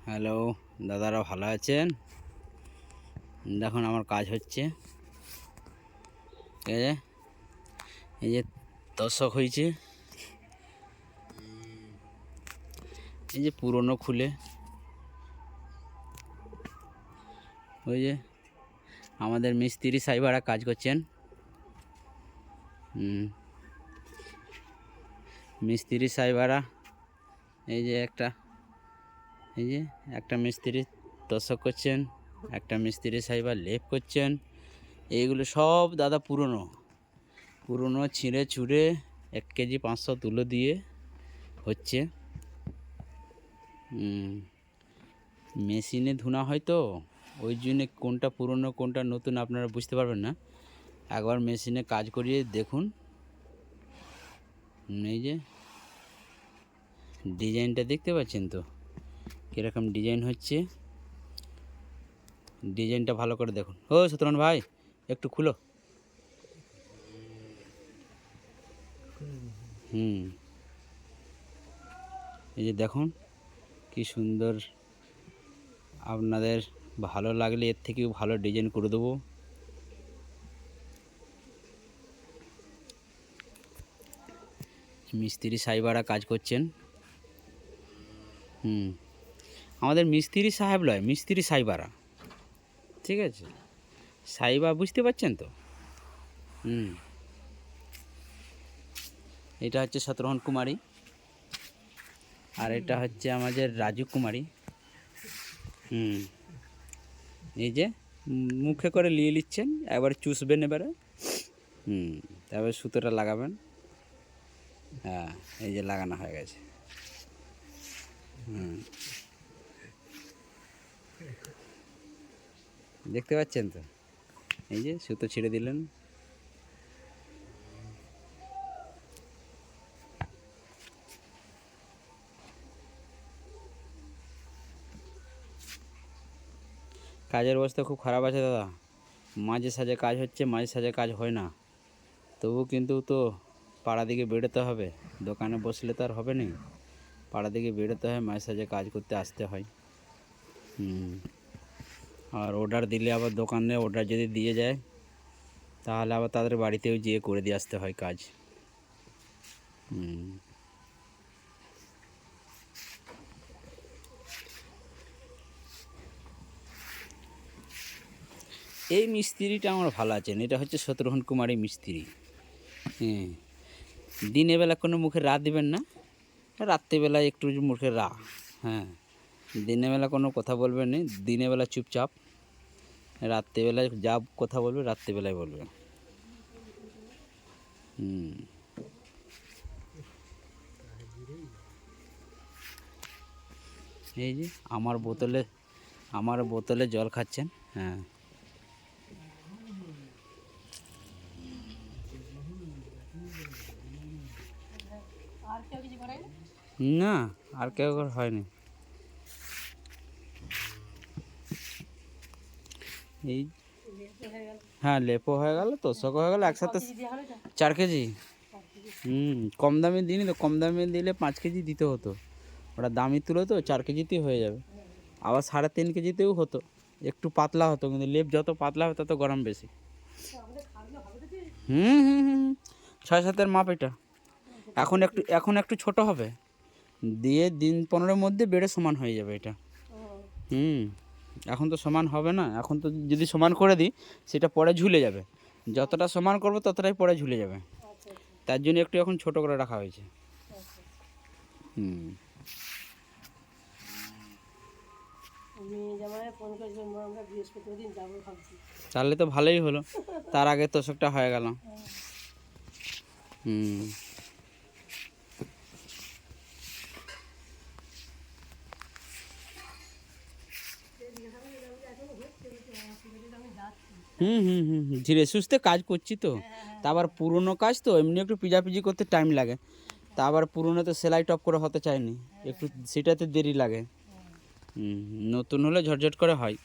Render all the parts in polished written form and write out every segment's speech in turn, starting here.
Hello দাদারা, ভালো আছেন? দেখুন আমার কাজ হচ্ছে। ঠিক আছে, এই যে দর্শক হয়েছে, এই যে পুরনো খুলে ওই যে আমাদের মিস্ত্রি সাহেবরা কাজ করছেন। মিস্ত্রি সাহেবরা এই যে একটা মিস্ত্রি দর্শক করছেন, একটা মিস্ত্রি সাহেবা লেপ করছেন। এইগুলো সব দাদা পুরনো ছিঁড়ে ছুঁড়ে 1 কেজি 500 তুলো দিয়ে হচ্ছে। মেশিনে ধুনা হয় তো, ওই জন্যে কোনটা পুরনো কোনটা নতুন আপনারা বুঝতে পারবেন না। একবার মেশিনে কাজ করিয়ে দেখুন। এই যে ডিজাইনটা দেখতে পাচ্ছেন তো, কীরকম ডিজাইন হচ্ছে। ডিজাইনটা ভালো করে দেখুন। ও সত্যনারায়ণ ভাই, একটু খুলো। এই যে দেখুন কি সুন্দর। আপনাদের ভালো লাগলে এর থেকেও ভালো ডিজাইন করে দেবো। মিস্ত্রি সাহেবরা কাজ করছেন। আমাদের মিস্ত্রি সাহেব নয়, মিস্ত্রি সাহেবরা। ঠিক আছে, সাহেবা বুঝতে পারছেন তো। এটা হচ্ছে শতরোহণ কুমারী, আর এটা হচ্ছে আমাদের রাজু কুমারী। এই যে মুখে করে নিয়ে নিচ্ছেন, একবার চুষবেন এবারে। তারপরে সুতোটা লাগাবেন। হ্যাঁ, এই যে লাগানো হয়ে গেছে। দেখতে পাচ্ছেন তো, এই যে সুতো ছিঁড়ে দিলেন। কাজের অবস্থা খুব খারাপ আছে দাদা। মাঝে সাঝে কাজ হচ্ছে, মাঝে সাঝে কাজ হয় না। তবু কিন্তু তো পাড়া দিকে বেরোতে হবে, দোকানে বসলে তো আর হবে না। পাড়া দিকে বেরোতে হয়, মাঝে সাঝে কাজ করতে আসতে হয়। আর অর্ডার দিলে আবার দোকানে অর্ডার যদি দিয়ে যায়, তাহলে আবার তাদের বাড়িতেও যেয়ে করে দিয়ে আসতে হয় কাজ। এই মিস্ত্রিটা আমার ভালো আছেন, এটা হচ্ছে শতরোহণ কুমারী মিস্ত্রি। দিনের বেলা কোনো মুখে রা দিবেন না, রাত্রিবেলায় একটু মুখে রা। দিনের বেলা কোনো কথা বলবেন না, দিনের বেলা চুপচাপ। রাত্রিবেলায় যা কথা বলবে রাত্রিবেলায় বলবে। এই যে আমার বোতলে জল খাচ্ছেন। না, আর কেউ হয়নি। এই হ্যাঁ, লেপও হয়ে গেল, তোষক হয়ে গেল, একসাথে 4 কেজি। কম দামে দিইনি তো, কম দামে দিলে 5 কেজি দিতে হতো। ওটা দামি তুলো তো, 4 কেজিতেই হয়ে যাবে। আবার 3.5 কেজিতেও হতো, একটু পাতলা হতো, কিন্তু লেপ যত পাতলা হবে তত গরম বেশি। 6-7-এর মাপ এটা। এখন একটু ছোট হবে, দিয়ে দিন 15-এর মধ্যে বেড়ে সমান হয়ে যাবে এটা। এখন তো সমান হবে না, এখন তো যদি সমান করে দিই সেটা পরে ঝুলে যাবে। যতটা সমান করবো ততটাই পরে ঝুলে যাবে, তার জন্য একটু এখন ছোট করে রাখা হয়েছে। তাহলে তো ভালোই হলো, তার আগে তোষকটা হয়ে গেল। ধীরে সুস্থে কাজ করছি তো। তা আবার পুরনো কাজ তো, এমনি একটু পিজাপিজি করতে টাইম লাগে। তা আবার পুরনো তো সেলাই টপ করে হতে চায়নি, একটু সেটাতে দেরি লাগে। নতুন হলে ঝটঝট করে হয়।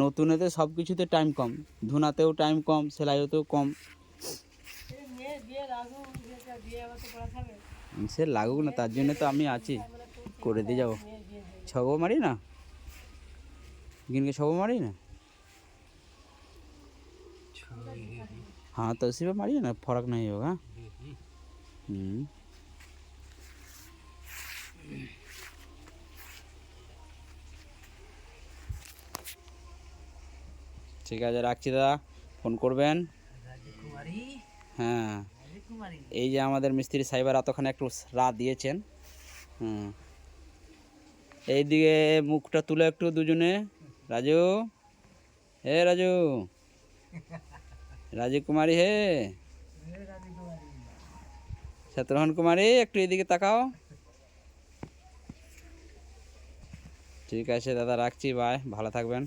নতুনেতে সব কিছুতে টাইম কম, ধুনাতেও টাইম কম, সেলাইতেও কম। সে লাগুক না, তার জন্য তো আমি আছি, করে দিয়ে যাবো। ছগো মারি না। गिन के 6 मारी ना। हाँ तो उसी पे मारिए ना, फर्क नहीं होगा। ঠিক আছে, রাখছি দাদা, ফোন করবেন। হ্যাঁ, এই যে আমাদের মিস্ত্রি সাহেবের এতক্ষণ একটু রাত দিয়েছেন। হুম, এইদিকে মুখটা তুলে একটু দুজনে। রাজু, হে রাজু, রাজু কুমারী হে, শত্রুঘ্ন কুমারী, একটু এদিকে তাকাও। ঠিক আছে দাদা, রাখছি, বাই, ভালো থাকবেন।